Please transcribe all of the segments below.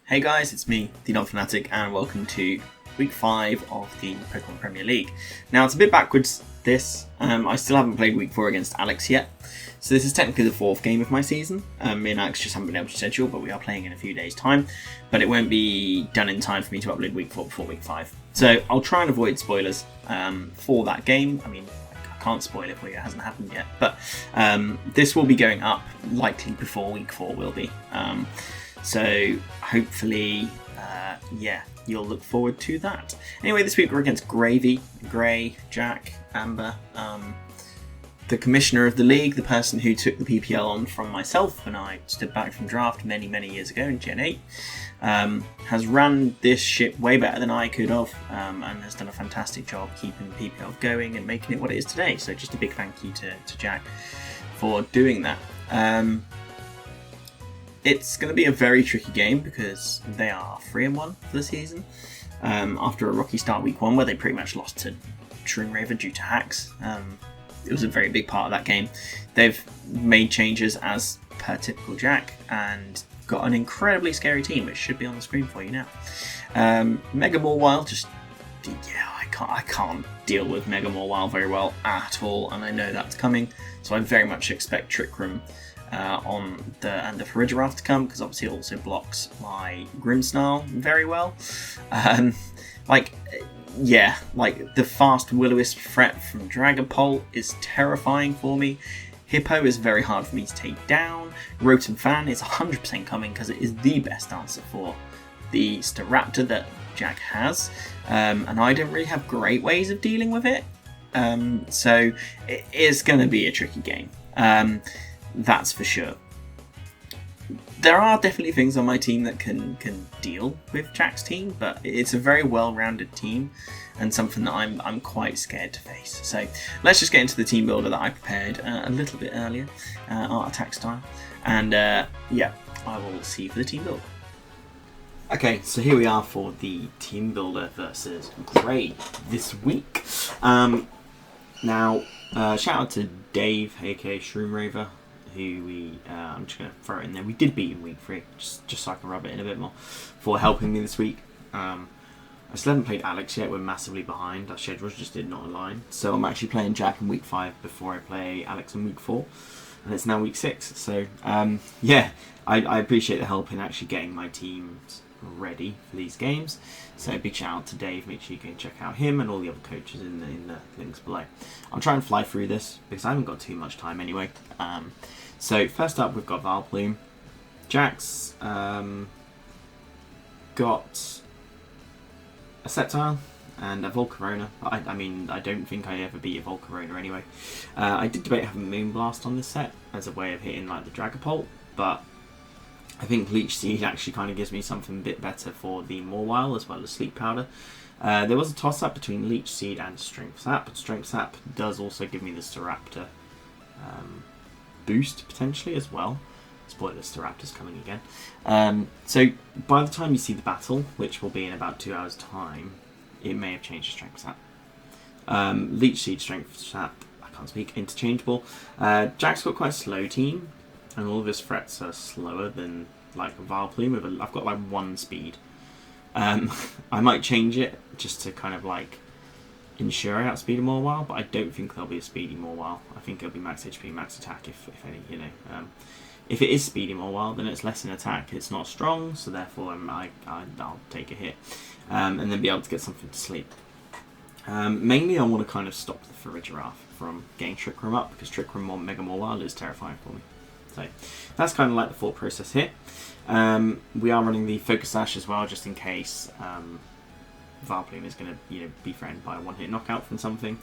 Hey guys, it's me, the Non-Fanatic, and welcome to week 5 of the Pokemon Premier League. Now, it's a bit backwards, this. I still haven't played week 4 against Alex yet, so this is technically the 4th game of my season. Me and Alex just haven't been able to schedule, but we are playing in a few days' time. But it won't be done in time for me to upload week 4 before week 5. So I'll try and avoid spoilers for that game. I mean, I can't spoil it for you, it hasn't happened yet. But this will be going up likely before week 4 will be. So hopefully, yeah, you'll look forward to that. Anyway, this week we're against Gravy, Grey, Jack, Amber, the commissioner of the league, the person who took the PPL on from myself when I stood back from draft many, many years ago in Gen 8. Has run this ship way better than I could have, and has done a fantastic job keeping PPL going and making it what it is today. So just a big thank you to Jack for doing that. It's going to be a very tricky game because they are 3-1 for the season. After a rocky start week 1 where they pretty much lost to Shroomraver due to hacks. It was a very big part of that game. They've made changes as per typical Jack and got an incredibly scary team, which should be on the screen for you now. Mega Mawile, just, yeah, I can't deal with Mega Mawile very well at all, and I know that's coming, so I very much expect Trick Room on the end of Farigiraf to come, because obviously it also blocks my Grimmsnarl very well. Yeah, like the fast Will-O-Wisp threat from Dragapult is terrifying for me. Hippo is very hard for me to take down. Rotom Fan is 100% coming because it is the best answer for the Staraptor that Jack has, and I don't really have great ways of dealing with it, so it is going to be a tricky game. That's for sure. There are definitely things on my team that can deal with Jack's team, but it's a very well-rounded team and something that I'm quite scared to face. So let's just get into the team builder that I prepared a little bit earlier, Art Attack style, and yeah, I will see you for the team builder. Okay, so here we are for the team builder versus Grey this week. Now, shout out to Dave, aka Shroomraver, who I'm just going to throw it in there. We did beat in week 3, just so I can rub it in a bit more, for helping me this week. I still haven't played Alex yet, we're massively behind, our schedules just did not align. So I'm actually playing Jack in week 5 before I play Alex in week 4, and it's now week 6. So yeah, I appreciate the help in actually getting my teams ready for these games. So big shout out to Dave, make sure you go and check out him and all the other coaches in the links below. I'll try and fly through this because I haven't got too much time anyway. So first up we've got Vileplume. Jack's got a Sceptile and a Volcarona. I mean, I don't think I ever beat a Volcarona anyway. I did debate having Moonblast on this set as a way of hitting like the Dragapult, but I think Leech Seed actually kind of gives me something a bit better for the Mawile as well as Sleep Powder. There was a toss-up between Leech Seed and Strength Sap, but Strength Sap does also give me the Staraptor boost potentially as well. Spoiler, Staraptor's coming again. So by the time you see the battle, which will be in about 2 hours time, it may have changed to Strength Sap. Leech Seed, Strength Sap, I can't speak, interchangeable. Jack's got quite a slow team, and all of his threats are slower than like Vileplume. I've got like 1 speed. I might change it just to kind of like ensure I outspeed him more while, but I don't think there'll be a speedy more while. I think it'll be max HP, max attack, if any, you know. If it is speedy more while, then it's less in attack. It's not strong, so therefore I'll take a hit, and then be able to get something to sleep. Mainly I want to kind of stop the Farigiraf from getting Trick Room up, because Trick Room on Mega Mawile is terrifying for me. So that's kind of like the thought process here. We are running the Focus Sash as well, just in case Vileplume is going to be threatened by a one-hit knockout from something.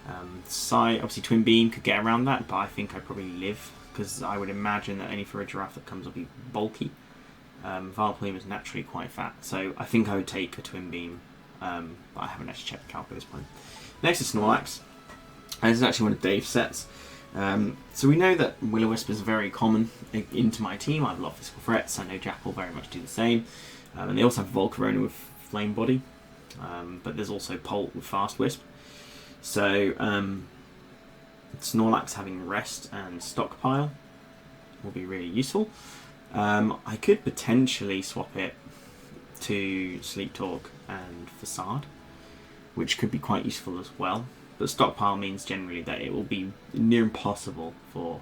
Obviously Twin Beam could get around that, but I think I'd probably live, because I would imagine that any Farigiraf that comes will be bulky. Vileplume is naturally quite fat, so I think I would take a Twin Beam, but I haven't actually checked the calc at this point. Next is Snorlax. This is actually one of Dave's sets. So we know that Will-O-Wisp is very common into my team. I have a lot of physical threats. I know Jack will very much do the same. And they also have Volcarona with Flame Body. But there's also Pult with Fast Wisp. So Snorlax having Rest and Stockpile will be really useful. I could potentially swap it to Sleep Talk and Facade, which could be quite useful as well. But Stockpile means generally that it will be near impossible for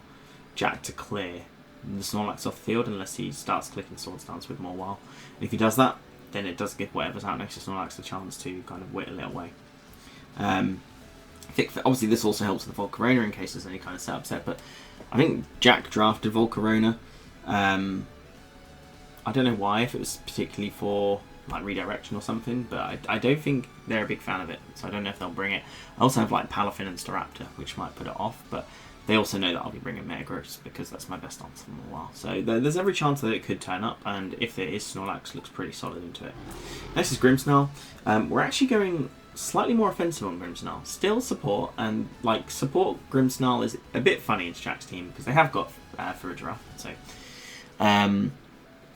Jack to clear the Snorlax off the field unless he starts clicking Swords Dance with more while. And if he does that, then it does give whatever's out next to Snorlax a chance to kind of whittle it away. I think obviously this also helps with the Volcarona in case there's any kind of setup set, but I think Jack drafted Volcarona. I don't know why, if it was particularly for like redirection or something, but I don't think they're a big fan of it, so I don't know if they'll bring it. I also have like Palafin and Staraptor, which might put it off, but they also know that I'll be bringing Metagross because that's my best answer from a while. So there's every chance that it could turn up, and if there is, Snorlax looks pretty solid into it. Next is Grimmsnarl. We're actually going slightly more offensive on Grimmsnarl. Still support, and like support Grimmsnarl is a bit funny into Jack's team because they have got Farigiraf. So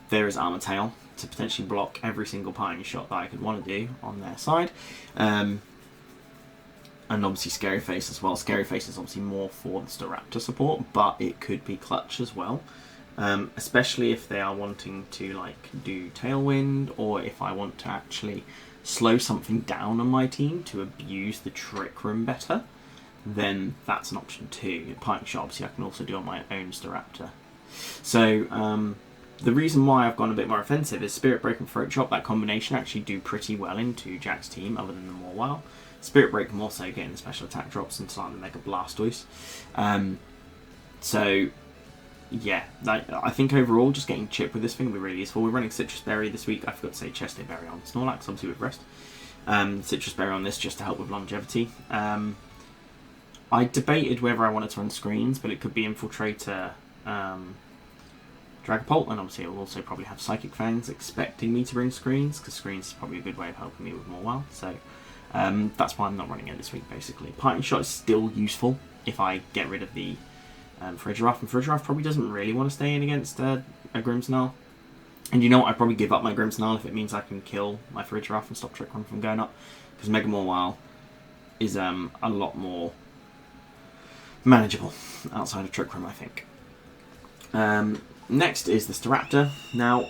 there is Armor Tail to potentially block every single parting shot that I could want to do on their side. And obviously Scary Face as well. Scary Face is obviously more for the Staraptor support, but it could be clutch as well. Especially if they are wanting to like do Tailwind, or if I want to actually slow something down on my team to abuse the Trick Room better, then that's an option too. Parting Shot obviously I can also do on my own Staraptor. So the reason why I've gone a bit more offensive is Spirit Break and Throat Chop. That combination actually do pretty well into Jack's team, other than the Mawile. Spirit Break more so getting the special attack drops into like the Mega Blastoise. So yeah, I think overall just getting chip with this thing will be really useful. We're running Citrus Berry this week. I forgot to say Chestnut Berry on Snorlax, obviously with rest. Citrus Berry on this just to help with longevity. I debated whether I wanted to run screens, but it could be Infiltrator, Dragapult, and obviously it will also probably have Psychic Fangs expecting me to bring screens, because screens is probably a good way of helping me with more WoW. So that's why I'm not running it this week, basically. Parting Shot is still useful if I get rid of the Farigiraf, and Farigiraf probably doesn't really want to stay in against a Grimmsnarl. And you know what, I'd probably give up my Grimmsnarl if it means I can kill my Farigiraf and stop Trick Room from going up, because Mega Mawile is a lot more manageable outside of Trick Room, I think. Next is the Staraptor. Now,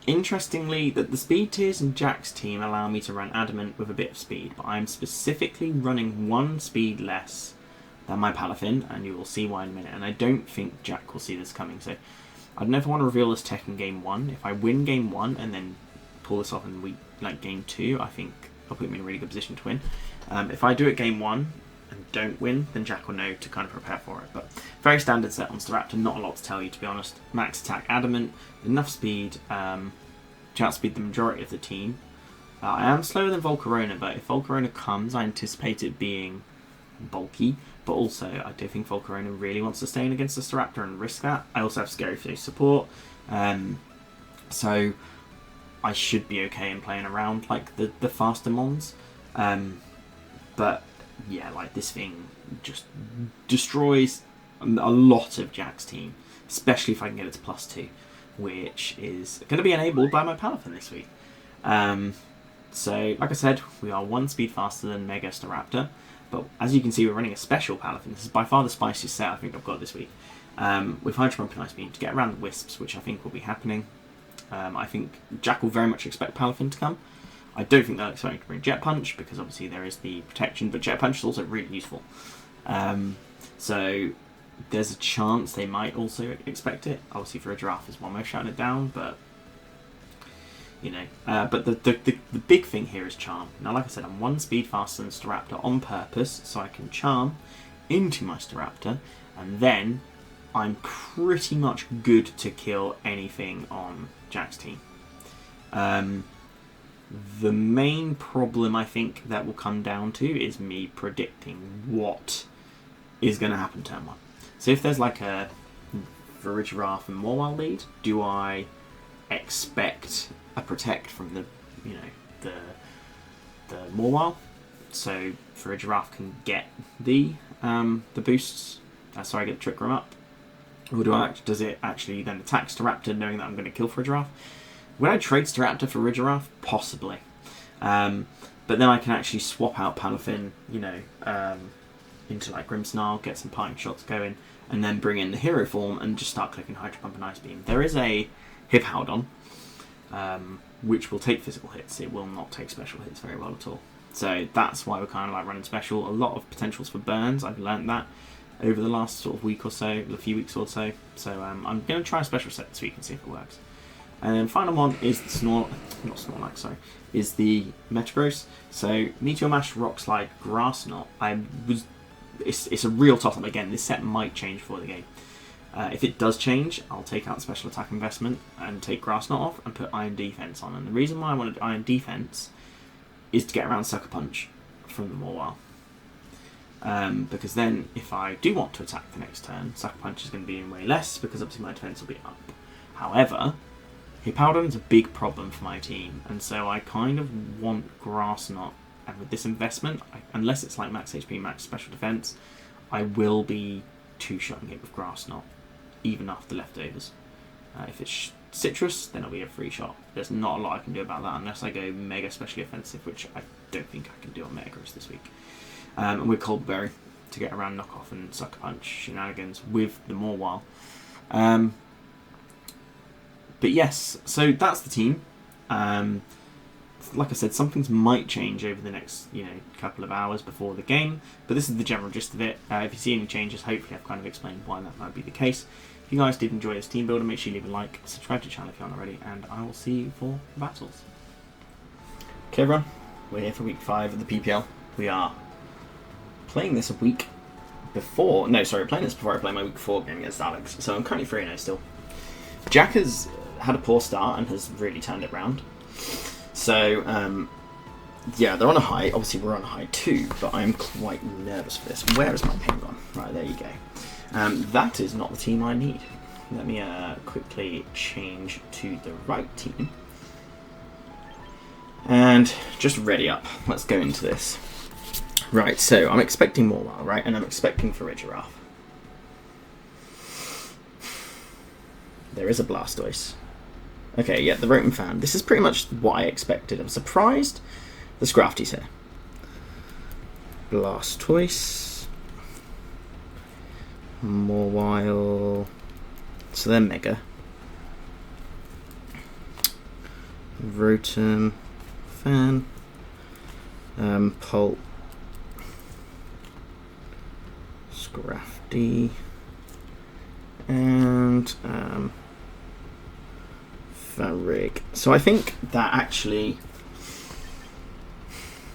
interestingly, that the speed tiers in Jack's team allow me to run Adamant with a bit of speed, but I'm specifically running one speed less than my Palafin, and you will see why in a minute. And I don't think Jack will see this coming, so I don't know if I want to reveal this tech in game 1. If I win game 1 and then pull this off in game 2, I think I'll put me in a really good position to win. If I do it game 1 and don't win, then Jack will know to kind of prepare for it. But very standard set on Staraptor, not a lot to tell you, to be honest. Max attack Adamant, enough speed to outspeed the majority of the team. I am slower than Volcarona, but if Volcarona comes, I anticipate it being bulky. But also, I don't think Volcarona really wants to stay in against the Staraptor and risk that. I also have Scary Face support, so I should be okay in playing around like the faster mons. But yeah, like this thing just destroys a lot of Jack's team, especially if I can get it to +2, which is going to be enabled by my Palafin this week. So, like I said, we are one speed faster than Mega Staraptor, but as you can see, we're running a special Palafin. This is by far the spiciest set I think I've got this week, with Hydro Pump and Ice Beam to get around the Wisps, which I think will be happening. I think Jack will very much expect Palafin to come. I don't think they'll expect me to bring Jet Punch, because obviously there is the protection, but Jet Punch is also really useful. So there's a chance they might also expect it. Obviously for a Giraffe is one way of shutting it down, but you know. But the big thing here is Charm. Now, like I said, I'm one speed faster than Staraptor on purpose, so I can Charm into my Staraptor, and then I'm pretty much good to kill anything on Jack's team. The main problem I think that will come down to is me predicting what is going to happen turn 1. So if there's like a Farigiraf and Mawile lead, do I expect a Protect from the Mawile, so Farigiraf can get the boosts? Sorry, get the Trick Room up. Or does it actually then attack Staraptor knowing that I'm going to kill Farigiraf? Would I trade Staraptor for Farigiraf? Possibly. But then I can actually swap out Palafin, into like Grimmsnarl, get some parting shots going, and then bring in the hero form and just start clicking Hydro Pump and Ice Beam. There is a Hippowdon, which will take physical hits. It will not take special hits very well at all. So that's why we're kind of like running special. A lot of potentials for burns. I've learned that over the last sort of week or so, a few weeks or so. So I'm going to try a special set this week and see if it works. And then final one is the is the Metagross. So Meteor Mash, Rock Slide, Grass Knot. It's a real toss-up. Again, this set might change for the game. If it does change, I'll take out special attack investment and take Grass Knot off and put Iron Defense on. And the reason why I wanted Iron Defense is to get around Sucker Punch from the Mawile. Because then, if I do want to attack the next turn, Sucker Punch is going to be in way less because obviously my defense will be up. However, Hippowdon is a big problem for my team, and so I kind of want Grass Knot. And with this investment, unless it's like max HP, max special defense, I will be two-shotting it with Grass Knot, even after leftovers. If it's Citrus, then it'll be a free shot. There's not a lot I can do about that unless I go Mega Specially Offensive, which I don't think I can do on Metagross this week. And with Cold Berry to get around Knockoff and Sucker Punch shenanigans with the Mawile. But yes, so that's the team. Like I said, some things might change over the next couple of hours before the game, but this is the general gist of it. If you see any changes, hopefully I've kind of explained why that might be the case. If you guys did enjoy this team builder, make sure you leave a like, subscribe to the channel if you aren't already, and I will see you for the battles. Okay everyone, we're here for week 5 of the PPL. We are playing this a week before, playing this before I play my week 4 game against Alex, so I'm currently 3-0 still. Jack has had a poor start and has really turned it around. So, yeah, they're on a high. Obviously, we're on a high too, but I'm quite nervous for this. Where is my pin gone? Right, there you go. That is not the team I need. Let me quickly change to the right team. And just ready up. Let's go into this. Right, so I'm expecting Mawile, right? And I'm expecting Farigiraf. There is a Blastoise. Okay, yeah, the Rotom Fan. This is pretty much what I expected. I'm surprised the Scrafty's here. Blastoise. Mawile. So they're Mega. Rotom Fan. Pulp. Scrafty. And REG. So I think that actually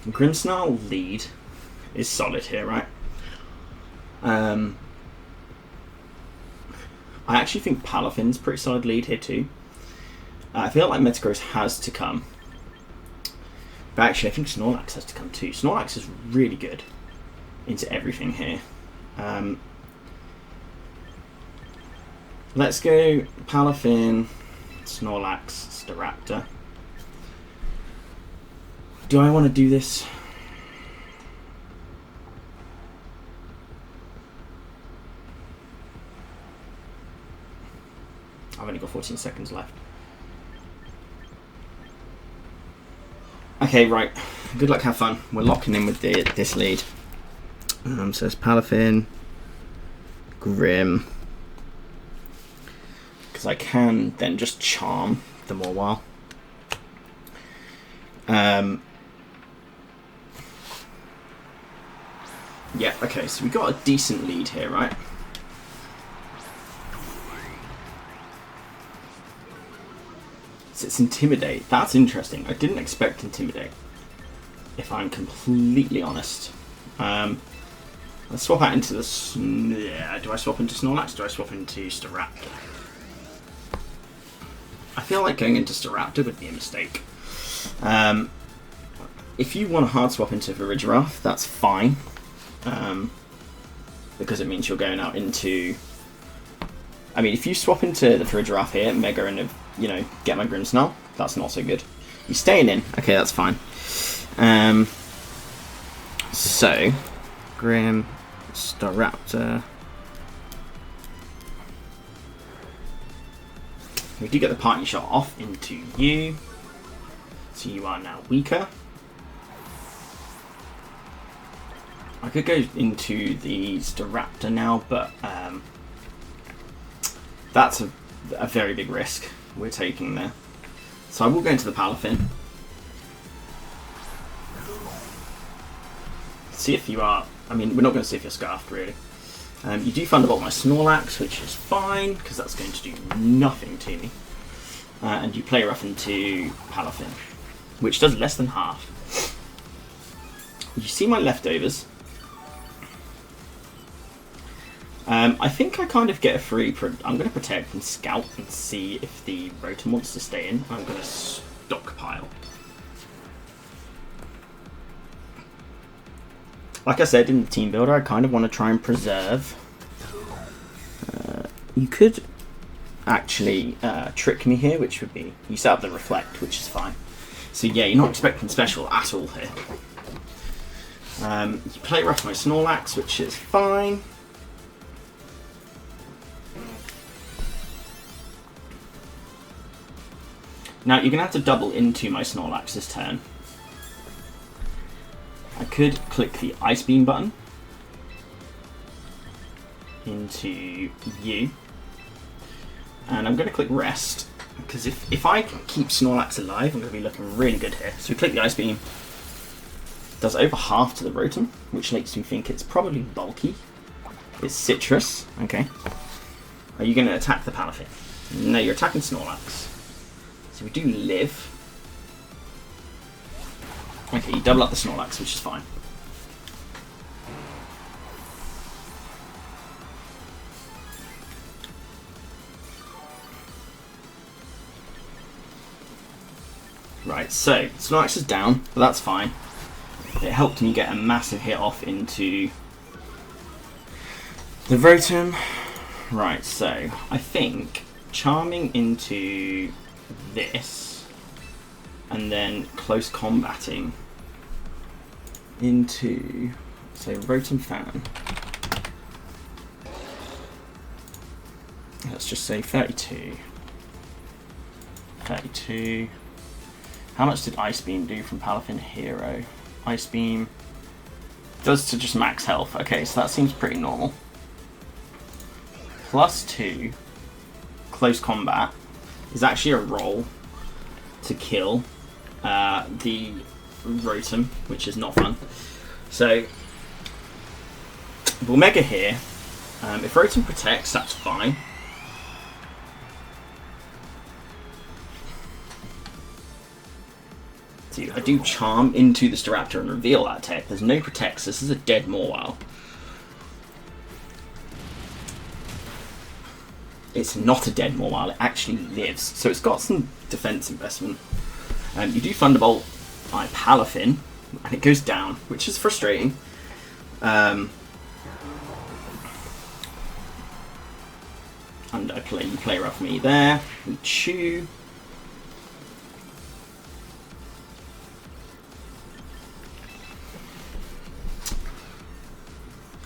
Grimmsnarl lead is solid here, right? I actually think Palafin's pretty solid lead here too. I feel like Metagross has to come, but actually I think Snorlax has to come too. Snorlax is really good into everything here. Let's go Palafin, Snorlax, Staraptor. Do I want to do this? I've only got 14 seconds left. Okay, right. Good luck, have fun. We're locking in with this lead. So it's Palafin, Grim. Because I can then just charm the Mawile. Yeah, okay, so we got a decent lead here, right? So it's Intimidate. That's interesting. I didn't expect Intimidate, if I'm completely honest. Let's swap out into the... Yeah, do I swap into Snorlax? Do I swap into Staraptor? I feel like going into Staraptor would be a mistake. If you want to hard swap into Farigiraf, that's fine. Because it means you're going out into... I mean, if you swap into the Farigiraf here, Mega, and get my Grimmsnarl, that's not so good. You're staying in. Okay, that's fine. So, Grim, Staraptor. We do get the party shot off into you. So you are now weaker. I could go into the Staraptor now, but that's a very big risk we're taking there. So I will go into the Palafin. See if you are... I mean, we're not going to see if you're scarfed, really. You do Thunderbolt my Snorlax, which is fine, because that's going to do nothing to me. And you play rough into Palafin, which does less than half. You see my leftovers. I think I kind of get a free... I'm going to protect and scout and see if the Rotom wants to stay in. I'm going to stockpile. Like I said in the team builder, I kind of want to try and preserve. You could actually trick me here, which would be... You set up the Reflect, which is fine. So yeah, you're not expecting special at all here. You play rough my Snorlax, which is fine. Now, you're going to have to double into my Snorlax this turn. I could click the Ice Beam button into you. And I'm going to click Rest, because if I can keep Snorlax alive, I'm going to be looking really good here. So we click the Ice Beam. Does over half to the Rotom, which makes me think it's probably bulky. It's Citrus. Okay. Are you going to attack the Palafin? No, you're attacking Snorlax. So we do live. Okay, you double up the Snorlax, which is fine. Right, so Snorlax is down, but that's fine. It helped me get a massive hit off into the Rotom. Right, so I think Charming into this and then close combating into, say, Rotom Fan. Let's just say 32. 32. How much did Ice Beam do from Palafin Hero? Ice Beam does to just max health. Okay, so that seems pretty normal. +2 close combat is actually a roll to kill the Rotom, which is not fun. So we'll Mega here. If Rotom protects, that's fine. So I do Charm into the Staraptor and reveal that tech. There's no protects. This is a dead Mawile. It's not a dead Mawile, it actually lives. So it's got some defense investment. You do Thunderbolt my Palafin, and it goes down, which is frustrating. And you play rough me there. We chew.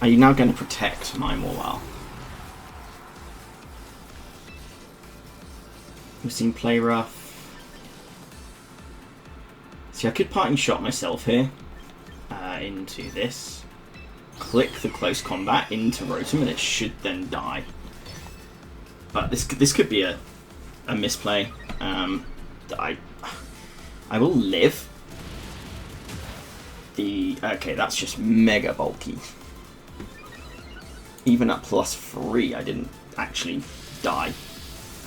Are you now going to protect my Mawile? We've seen play rough. See, I could parting shot myself here into this. Click the close combat into Rotom, and it should then die. But this could be a misplay. I will live. Okay, that's just mega bulky. Even at +3, I didn't actually die.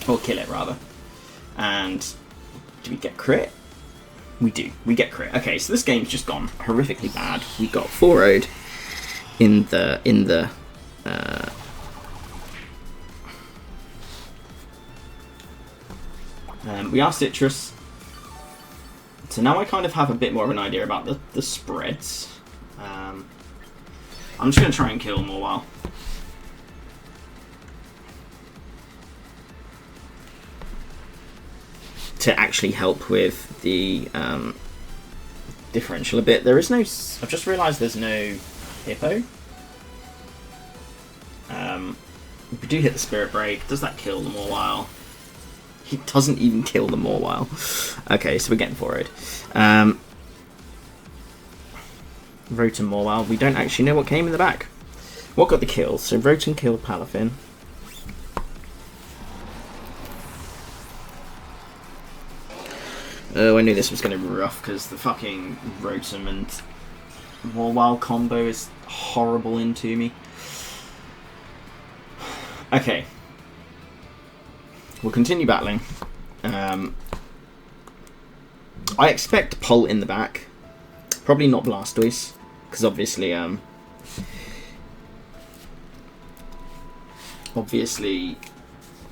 Or kill it, rather. And do we get crit? We do. We get crit. Okay, so this game's just gone horrifically bad. We got 4-0'd in the we are Citrus. So now I kind of have a bit more of an idea about the spreads. I'm just going to try and kill them a while. To actually help with the differential a bit. There is no... I've just realised there's no Hippo. If we do hit the Spirit Break, does that kill the Mawile? It doesn't even kill the Mawile. Okay, so we're getting forward. Rotom Mawile. We don't actually know what came in the back. What got the kill? So Rotom killed Palafin. Oh, I knew this was going to be rough because the fucking Rotom and Warwild combo is horrible into me. Okay. We'll continue battling. I expect Pult in the back. Probably not Blastoise, because obviously,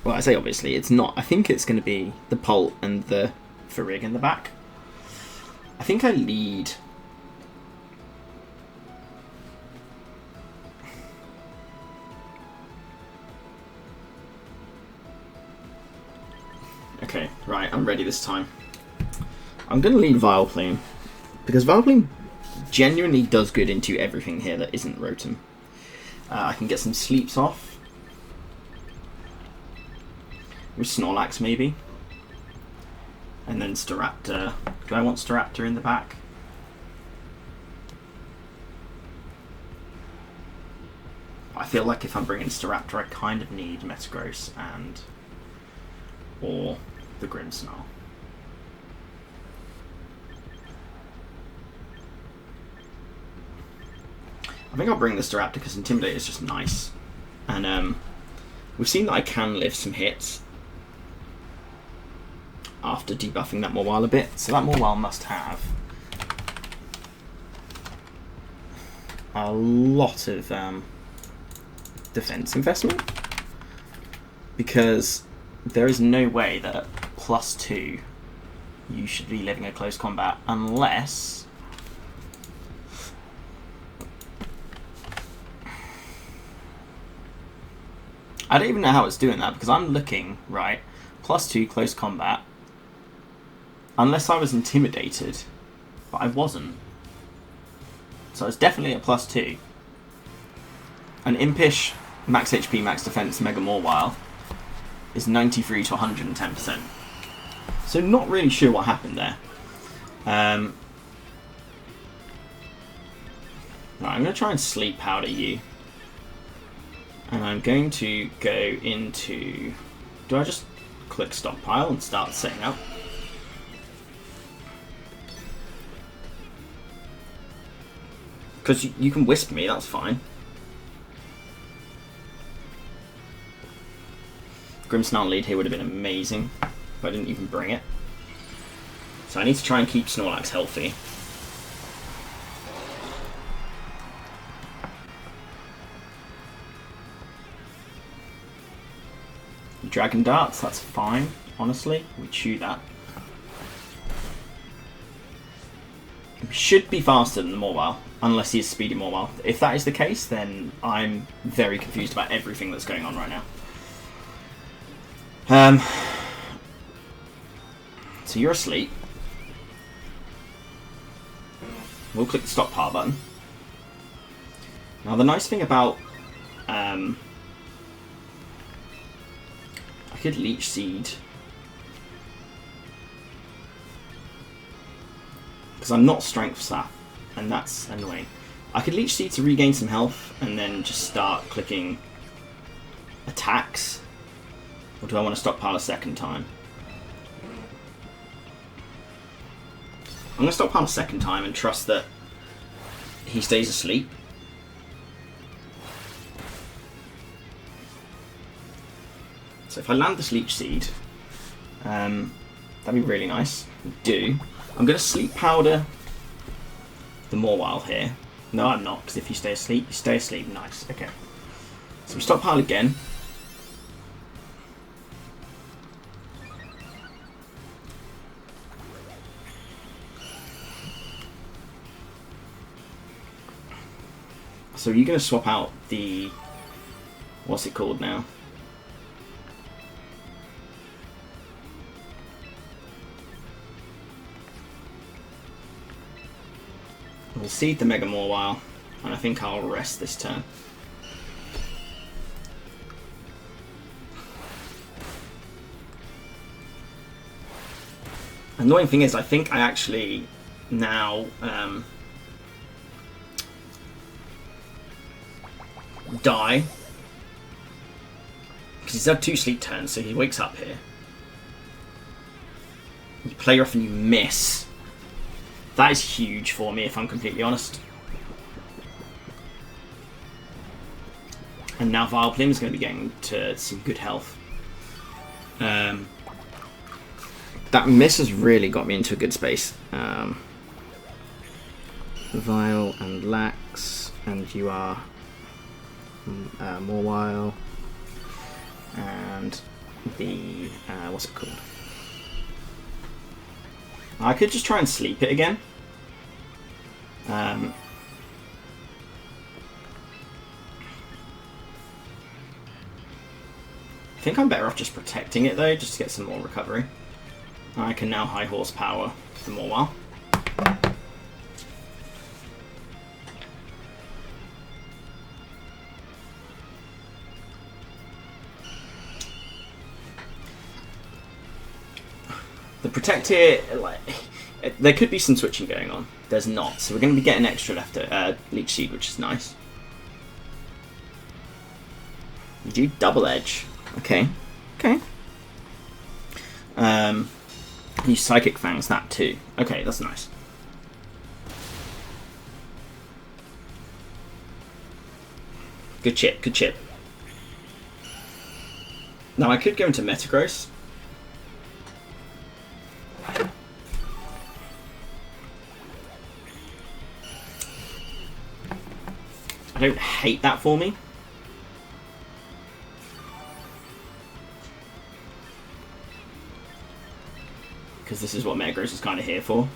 well, I say obviously, it's not. I think it's going to be the Pult and the REG in the back. I think I lead. Okay, right, I'm ready this time. I'm going to lead Vileplume, because Vileplume genuinely does good into everything here that isn't Rotom. I can get some sleeps off. With Snorlax, maybe. And then Staraptor. Do I want Staraptor in the back? I feel like if I'm bringing Staraptor, I kind of need Metagross and... or the Grimmsnarl. I think I'll bring the Staraptor because Intimidate is just nice. And we've seen that I can live some hits after debuffing that Mawile a bit. So that Mawile must have a lot of defense investment, because there is no way that +2 you should be living a close combat unless I don't even know how it's doing that, because I'm looking, right, +2 close combat, unless I was intimidated, but I wasn't. So it's definitely a +2. An Impish, max HP, max defense, Mega Mawile is 93 to 110%. So not really sure what happened there. Right, I'm going to try and Sleep Powder you. And I'm going to go into... Do I just click Stockpile and start setting up? Because you can Wisp me, that's fine. Grimmsnarl lead here would have been amazing, but I didn't even bring it. So I need to try and keep Snorlax healthy. Dragon Darts, that's fine, honestly. We chew that. It should be faster than the Mawile, unless he's Speedy Mawile. If that is the case, then I'm very confused about everything that's going on right now. So you're asleep. We'll click the Stockpile button. Now the nice thing about I could Leech Seed, because I'm not Strength Sap, and that's annoying. I could Leech Seed to regain some health and then just start clicking attacks. Or do I want to stockpile a second time? I'm going to stockpile a second time and trust that he stays asleep. So if I land this Leech Seed, that'd be really nice. Do. I'm going to Sleep Powder the Mawile here. No, I'm not, because if you stay asleep, you stay asleep. Nice. Okay. So we stockpile again. So you're going to swap out the... what's it called now? We'll seed the Mega Mawile, and I think I'll rest this turn. Annoying thing is, I think I actually now die, because he's had 2 sleep turns, so he wakes up here. You play rough and you miss. That is huge for me, if I'm completely honest. And now Vileplume is going to be getting to some good health. That miss has really got me into a good space. Vile and Lax, and you are Morwile, and the what's it called? I could just try and sleep it again. I think I'm better off just protecting it though, just to get some more recovery. I can now high horsepower for more while. The protect here, like, there could be some switching going on. There's not, so we're going to be getting extra left Leech Seed, which is nice. You do double edge. Okay. Okay. You Psychic Fangs that too. Okay, that's nice. Good chip, good chip. Now I could go into Metagross. I don't hate that for me. Because this is what Metagross is kind of here for.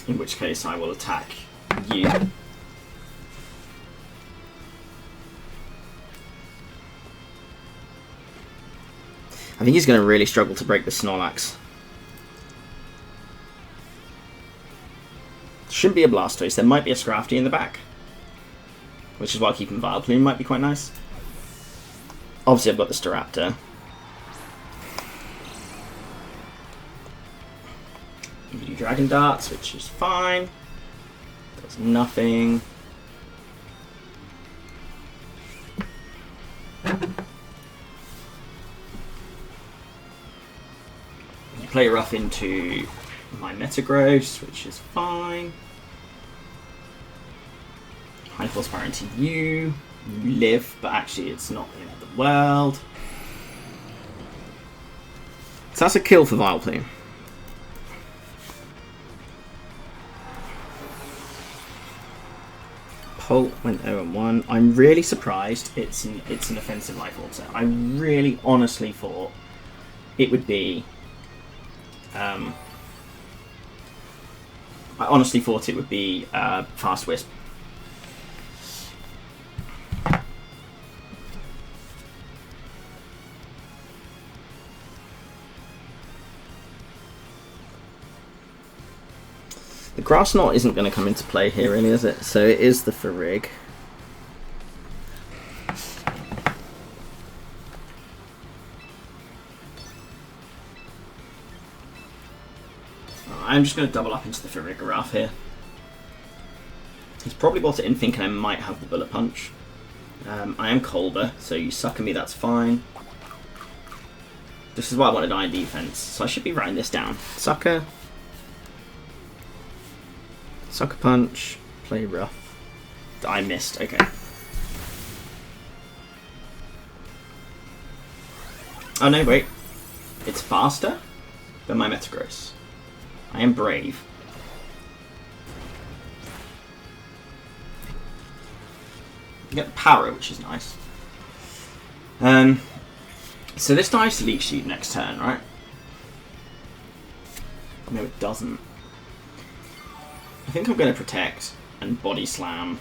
In which case I will attack you. I think he's going to really struggle to break the Snorlax. Shouldn't be a Blastoise. There might be a Scrafty in the back. Which is why keeping Vileplume might be quite nice. Obviously I've got the Staraptor. You do Dragon Darts, which is fine. Does nothing. You play rough into my Metagross, which is fine. High horsepower into you. You live, but actually it's not the end of the world. So that's a kill for Vileplume. Polt went 0-1. I'm really surprised it's an offensive Life Orb set. I really honestly thought it would be I honestly thought it would be Fast Wisp. The Grass Knot isn't going to come into play here, really, is it? So it is the REG. I'm just going to double up into the Farigiraf here. He's probably bought it in thinking I might have the Bullet Punch. I am Colder, so you sucker me, that's fine. This is why I wanted Iron Defense, so I should be writing this down. Sucker. Sucker Punch. Play rough. I missed, okay. Oh no, wait. It's faster than my Metagross. I am brave. You get the power, which is nice. So this dives to Leech Seed next turn, right? No, it doesn't. I think I'm going to protect and Body Slam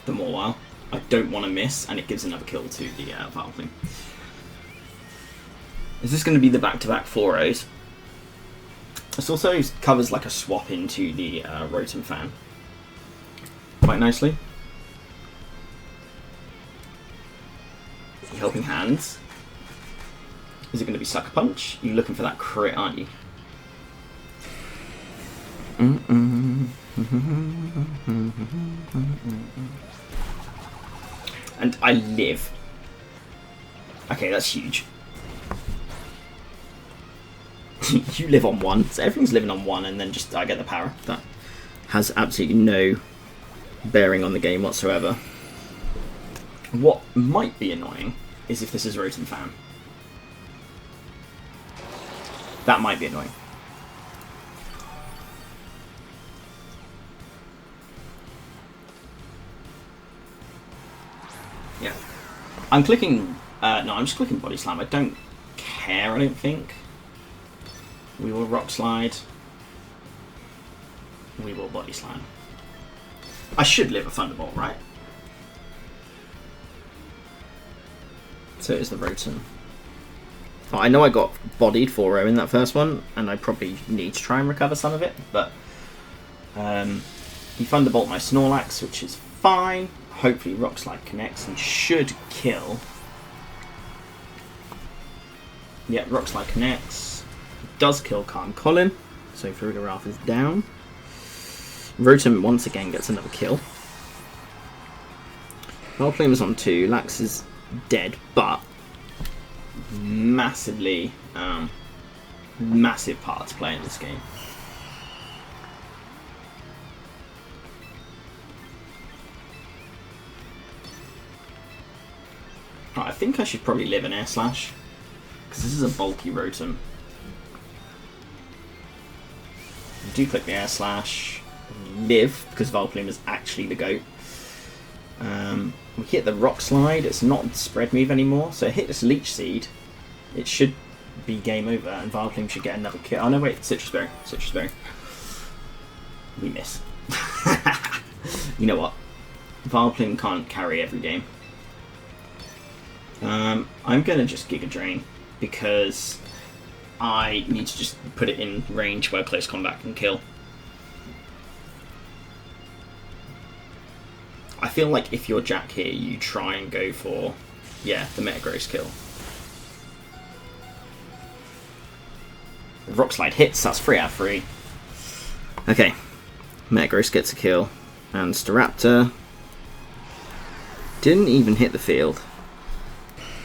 the Morwile. I don't want to miss, and it gives another kill to the Vileplume. Is this going to be the back-to-back 4-0s? This also covers like a swap into the Rotom Fan quite nicely. Helping Hands. Is it going to be Sucker Punch? You're looking for that crit, aren't you? And I live. Okay, that's huge. You live on 1, so everything's living on 1, and then just I get the power. That has absolutely no bearing on the game whatsoever. What might be annoying is if this is Rotom Fan. That might be annoying. Yeah. I'm clicking... no, I'm just clicking Body Slam. I don't care, I don't think. We will Rock Slide. We will Body Slam. I should live a Thunderbolt, right? So it is the Rotom. Oh, I know I got bodied 4-0 in that first one, and I probably need to try and recover some of it, but you Thunderbolt my Snorlax, which is fine. Hopefully Rock Slide connects and should kill. Yeah, Rock Slide connects. It does kill Calm Colin, so Farigarath is down. Rotom once again gets another kill. Vileplume is on 2. Lax is dead, but massively massive part to play in this game. Right, I think I should probably live an Air Slash, because this is a bulky Rotom. I do click the Air Slash, live, because Vileplume is actually the GOAT. We hit the Rock Slide, it's not spread move anymore, so hit this Leech Seed, it should be game over, and Vileplume should get another kill. Oh no, wait, Citrus Berry. Citrus Berry. We miss. You know what? Vileplume can't carry every game. I'm going to just Giga Drain, because I need to just put it in range where close combat can kill. I feel like if you're Jack here, you try and go for, yeah, the Metagross kill. Rock Slide hits, that's 3 out of 3. Okay, Metagross gets a kill, and Staraptor didn't even hit the field.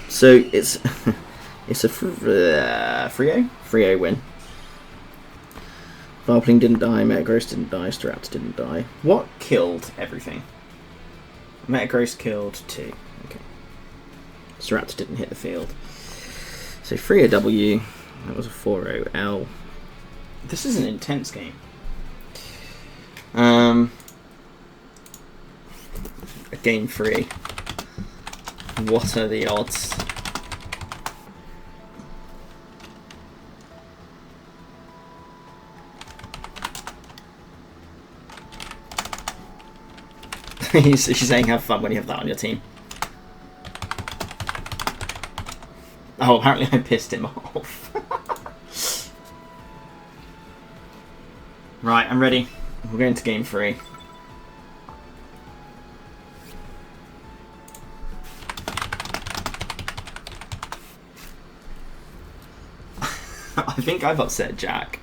So it's it's a Frio win. Vileplume didn't die, Metagross didn't die, Staraptor didn't die. What killed everything? Metagross killed 2. Okay. Staraptor didn't hit the field. So Frio W, that was a 4-0 L. This is an intense game. Game 3. What are the odds? She's saying have fun when you have that on your team. Oh, apparently I pissed him off. Right, I'm ready. We're going to game 3. I think I've upset Jack.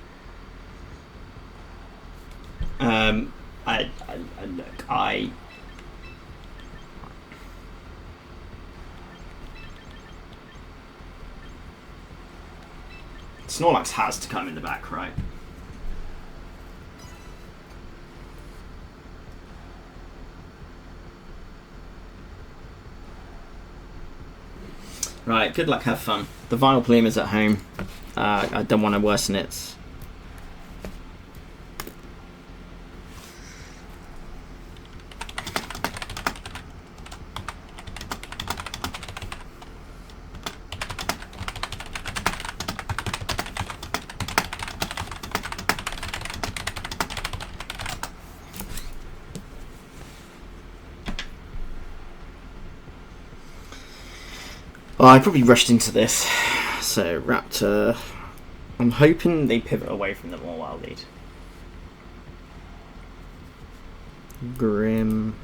Snorlax has to come in the back, right? Right, good luck, have fun. The Vileplume is at home. I don't want to worsen it. Oh, I probably rushed into this. So, Raptor. I'm hoping they pivot away from the more wild lead. Grim.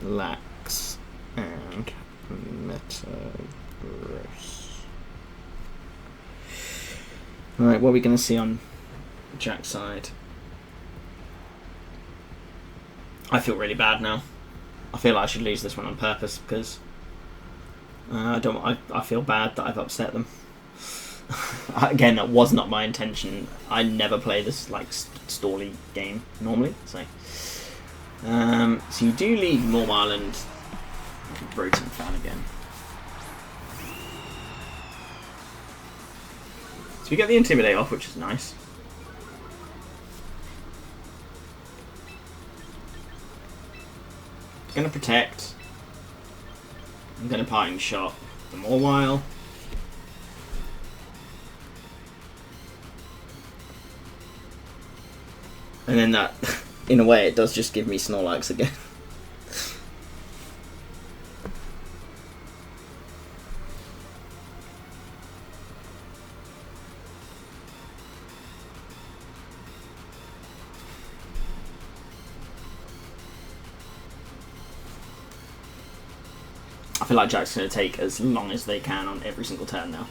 Lax. And Metagross. Alright, what are we going to see on Jack's side? I feel really bad now. I feel like I should lose this one on purpose because I feel bad that I've upset them. Again, that was not my intention. I never play this like stally game normally, so so you do leave Normal and Rotom fan again. So we get the Intimidate off, which is nice. Gonna protect. I'm gonna Parting Shot for more while. And then that, in a way, it does just give me Snorlax again. I feel like Jack's going to take as long as they can on every single turn now.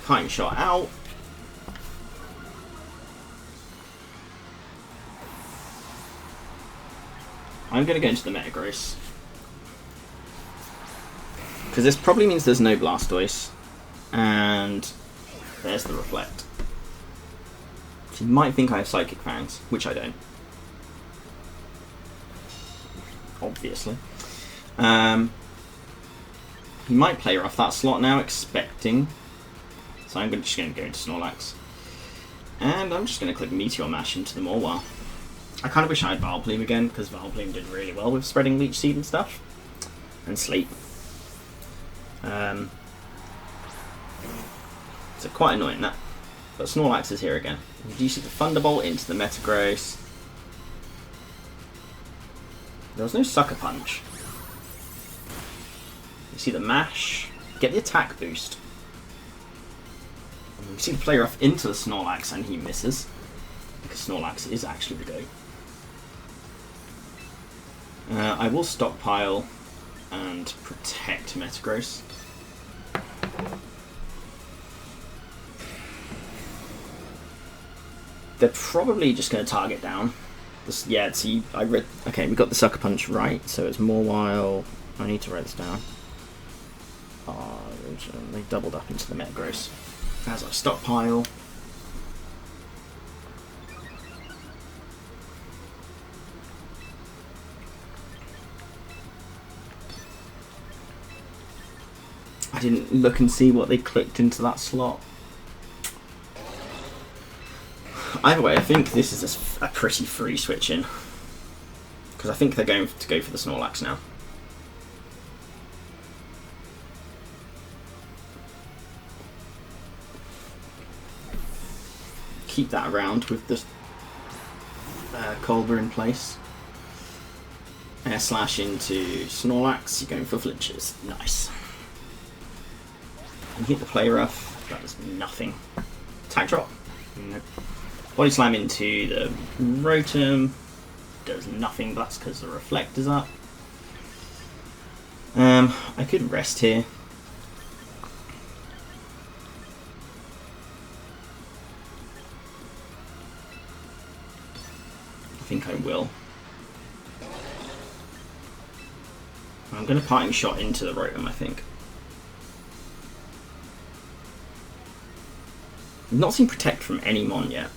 Parting Shot out. I'm going to go into the Metagross. Because this probably means there's no Blastoise. And there's the Reflect. So you might think I have Psychic Fangs, which I don't. Obviously. He might play off that slot now, expecting. So I'm just going to go into Snorlax. And I'm just going to click Meteor Mash into the Mawile. I kind of wish I had Vileplume again, because Vileplume did really well with spreading Leech Seed and stuff. And Sleep. So quite annoying that. But Snorlax is here again. You see the Thunderbolt into the Metagross. There was no Sucker Punch. You see the Mash. Get the attack boost. You see the Play Rough into the Snorlax and he misses. Because Snorlax is actually the go. I will stockpile and protect Metagross. They're probably just going to target down. Yeah, see, I read. Okay, we got the Sucker Punch right, so it's Mawile. I need to write this down. They doubled up into the Metagross. As I stockpile. I didn't look and see what they clicked into that slot. Either way, I think this is a pretty free switch in. Because I think they're going to go for the Snorlax now. Keep that around with the Colbur in place. Air Slash into Snorlax, you're going for flinches. Nice. You hit the Play Rough, that does nothing. Attack Drop. Nope. Body Slam into the Rotom, does nothing, but that's because the Reflect is up. I could rest here. I think I will. I'm going to Parting Shot into the Rotom, I think. I've not seen Protect from any Mon yet.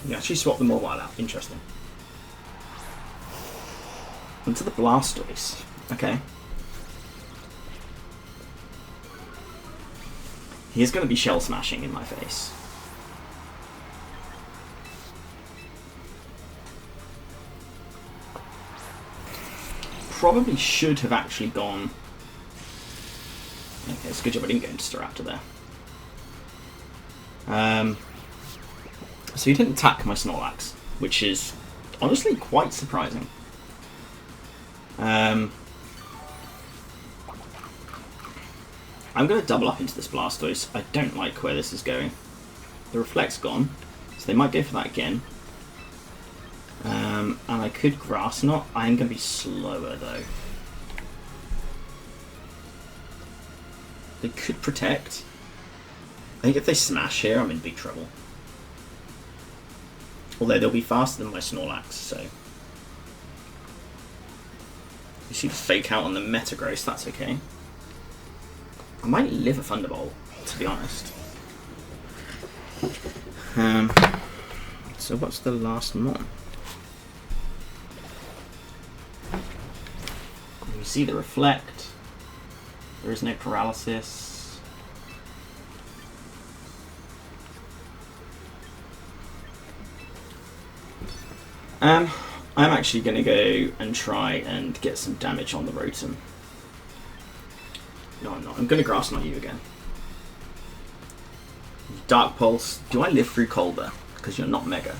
You actually swap them all out. Interesting. Into the Blastoise. Okay. He is going to be Shell Smashing in my face. Probably should have actually gone. Okay, it's a good job I didn't go into Staraptor there. So he didn't attack my Snorlax, which is honestly quite surprising. I I'm going to double up into this Blastoise. I don't like where this is going. The Reflect's gone, so they might go for that again. And I could Grass Knot. I am going to be slower though. They could Protect. I think if they Smash here, I'm in big trouble. Although they'll be faster than my Snorlax, so... You see the Fake Out on the Metagross, that's okay. I might live a Thunderbolt, to be honest. So what's the last one? You see the Reflect. There is no Paralysis. I'm actually going to go and try and get some damage on the Rotom. No, I'm not. I'm going to Grass Knot you again. Dark Pulse. Do I live through Colder? Because you're not Mega.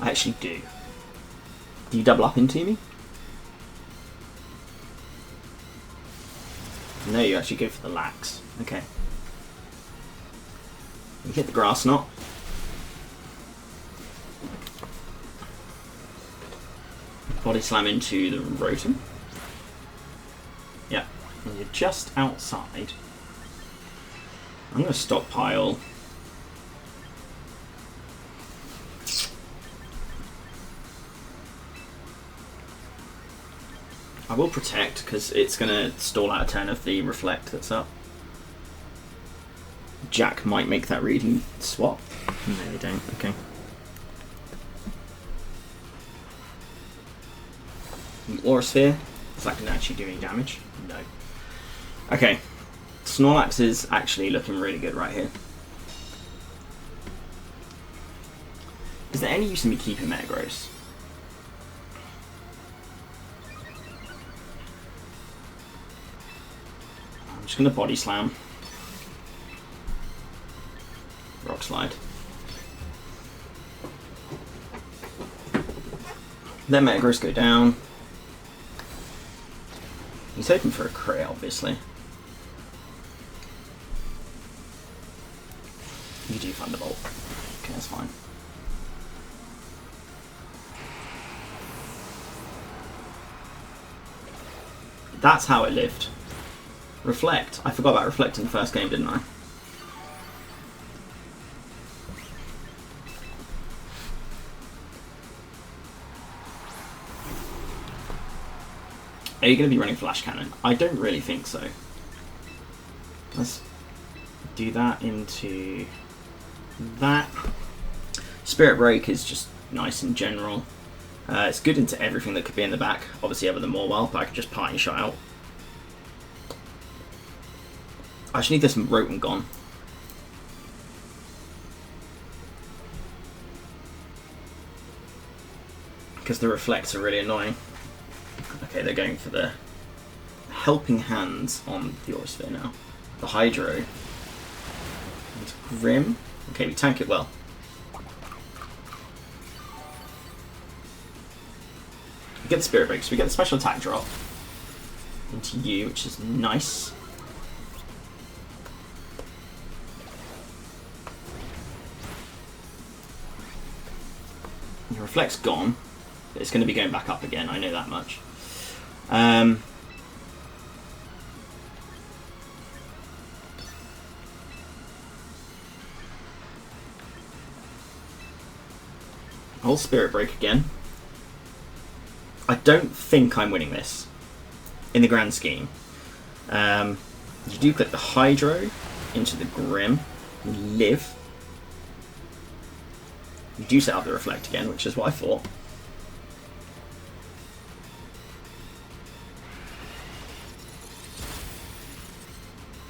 I actually do. Do you double up into me? No, you actually go for the Lax. Okay. You hit the Grass Knot. Body Slam into the Rotom. Yeah, and you're just outside. I'm going to stockpile. I will Protect because it's going to stall out a turn of the Reflect that's up. Jack might make that reading swap. No, they don't. Okay. Aura Sphere. Is that going to actually do any damage? No. Okay. Snorlax is actually looking really good right here. Is there any use in me keeping Metagross? I'm just going to Body Slam. Rock Slide. Let Metagross go down. He's hoping for a crit, obviously. You do Thunderbolt. Okay, that's fine. That's how it lived. Reflect. I forgot about Reflect in the first game, didn't I? Are you going to be running Flash Cannon? I don't really think so. Let's do that into that. Spirit Break is just nice in general. It's good into everything that could be in the back, obviously other than Morwell, but I could just Party Shot out. I just need this Rotom gone. Because the Reflects are really annoying. Okay, they're going for the Helping Hands on the Aura Sphere now. The Hydro. And Grim. Okay, we tank it well. We get the Spirit Break, so we get the special attack drop into you, which is nice. Your Reflect's gone. But it's going to be going back up again, I know that much. I'll Spirit Break again. I don't think I'm winning this in the grand scheme. You do click the Hydro into the Grim, live. You do set up the Reflect again, which is what I thought.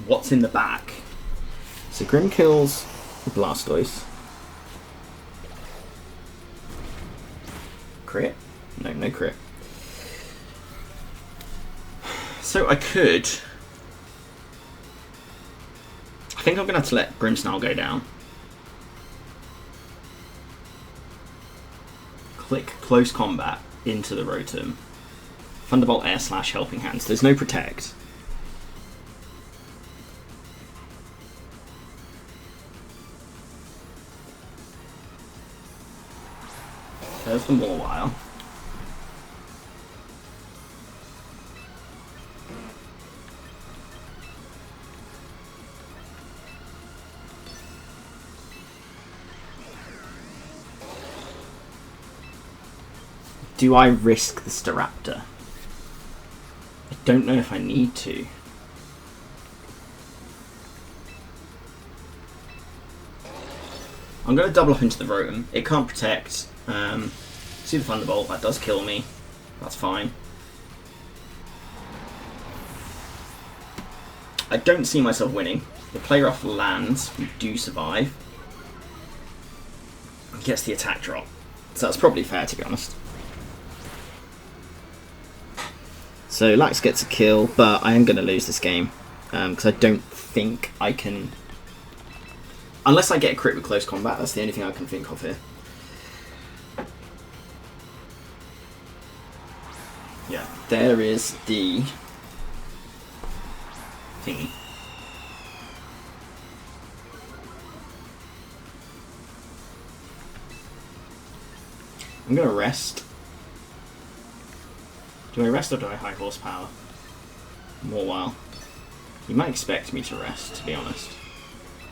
What's in the back? So Grim kills the Blastoise. Crit? No, no crit. So I could... I think I'm going to have to let Grimmsnarl go down. Click Close Combat into the Rotom. Thunderbolt Air Slash Helping Hands. There's no Protect. There's the more while. Do I risk the Staraptor? I don't know if I need to. I'm going to double up into the Rotom. It can't protect. See the Thunderbolt, that does kill me. That's fine. I don't see myself winning. The play rough lands, we do survive. Gets the attack drop. So that's probably fair, to be honest. So Lax gets a kill, but I am going to lose this game. Because I don't think I can... Unless I get a crit with close combat, that's the only thing I can think of here. Yeah, there is the thingy. I'm going to rest. Do I rest or do I high horsepower? More while. You might expect me to rest, to be honest.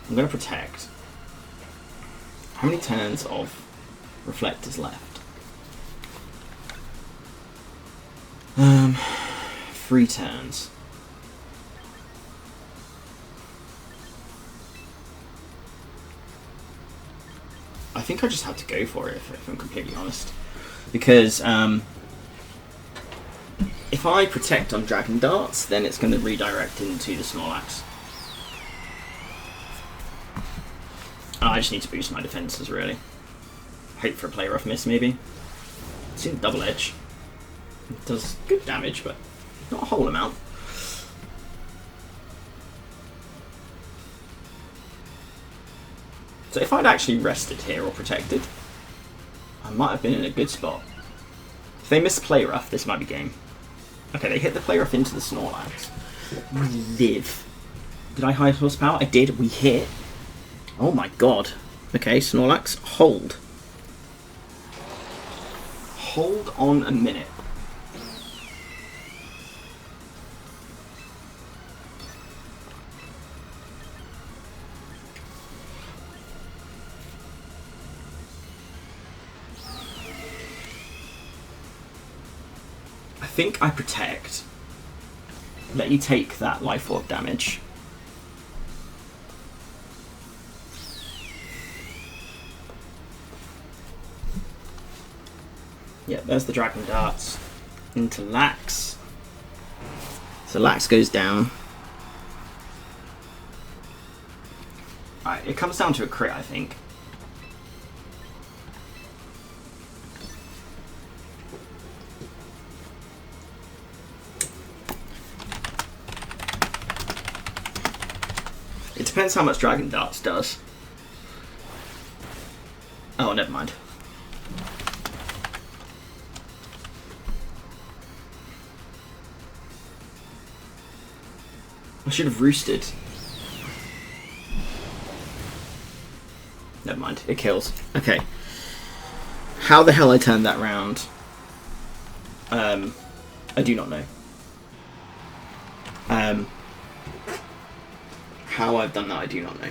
I'm going to protect. How many turns of reflect is left? 3 turns. I think I just had to go for it, if I'm completely honest. Because if I protect on Dragon Darts, then it's going to redirect into the Snorlax. I just need to boost my defences, really. Hope for a play rough miss, maybe. It's in double edge. It does good damage, but not a whole amount. So if I'd actually rested here or protected, I might have been in a good spot. If they miss play rough, this might be game. Okay, they hit the play rough into the Snorlax. We live. Did I high horsepower? I did. We hit. Oh my god. Okay, Snorlax, hold. Hold on a minute. I think I protect. Let you take that Life Orb damage. Yeah, there's the Dragon Darts into Lax. So Lax goes down. Alright, it comes down to a crit, I think. It depends how much Dragon Darts does. Oh, never mind. I should have roosted. Never mind, it kills. Okay. How the hell I turned that round, I do not know. How I've done that, I do not know.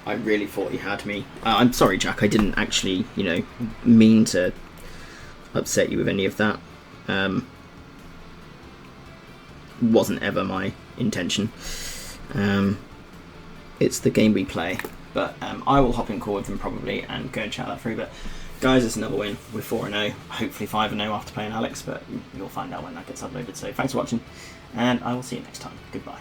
I really thought he had me. I'm sorry, Jack, I didn't actually, you know, mean to upset you with any of that. Wasn't ever my intention. It's the game we play, but I will hop in call with them probably and go and chat that through. But guys, it's another win. We're 4-0, hopefully 5-0 after playing Alex, but you'll find out when that gets uploaded. So thanks for watching, and I will see you next time. Goodbye.